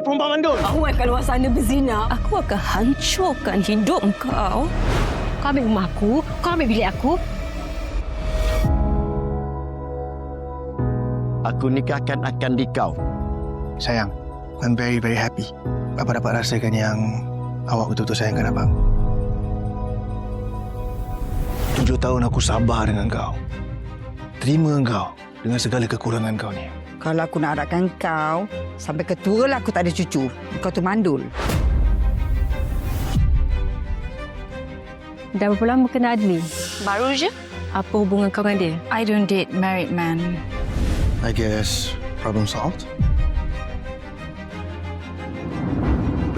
perempuan mandul. Awak kat luar sana berzina. Aku akan hancurkan hidup kau. Kau ambil rumah aku, kau ambil bilik aku. Aku nikahkan akan di kau. Sayang, I'm very, very happy. Abang dapat rasakan yang awak betul-betul sayangkan abang. 7 tahun aku sabar dengan kau. Terima kau dengan segala kekurangan kau ni. Kalau aku nak arakkan kau, sampai ketua lah aku tak ada cucu. Kau tu mandul. Dah berapa lama kenal Adli? Baru je. Apa hubungan kau dengan dia? I don't date married men. I guess problem solved.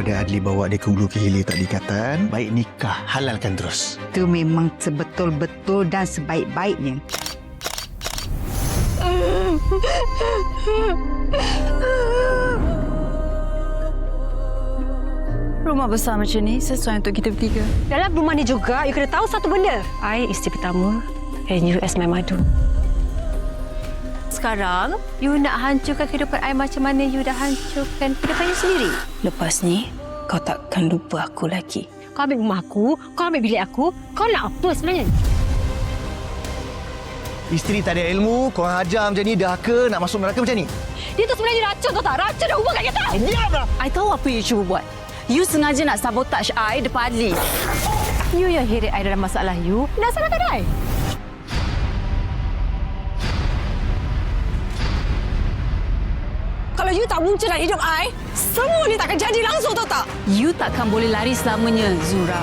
Daripada Adli bawa dia ke hulu ke hilir tak dikatan, baik nikah, halalkan terus. Itu memang sebetul-betul dan sebaik-baiknya. Rumah besar macam ni sesuai untuk kita bertiga. Dalam rumah ni juga, you kena tahu satu benda. I isteri pertama and you as my madu. Sekarang, you nak hancurkan kehidupan I macam mana you dah hancurkan kehidupan you sendiri. Lepas ni, kau takkan lupa aku lagi. Kau ambil rumah aku, kau ambil bilik aku, kau nak apa sebenarnya? Isteri tak ada ilmu, korang hajar macam ni, dah ke nak masuk neraka macam ni? Dia tu sebenarnya racun tau tak? Racun dah hubungkan kita. Diamlah! I tahu apa you cuba buat. You sengaja nak sabotage I depan Adli. You yang heret I dalam masalah you, nak salahkan I. Kalau you tak muncul dalam hidup I, semua ni takkan jadi langsung tau tak? You takkan boleh lari selamanya, Zura.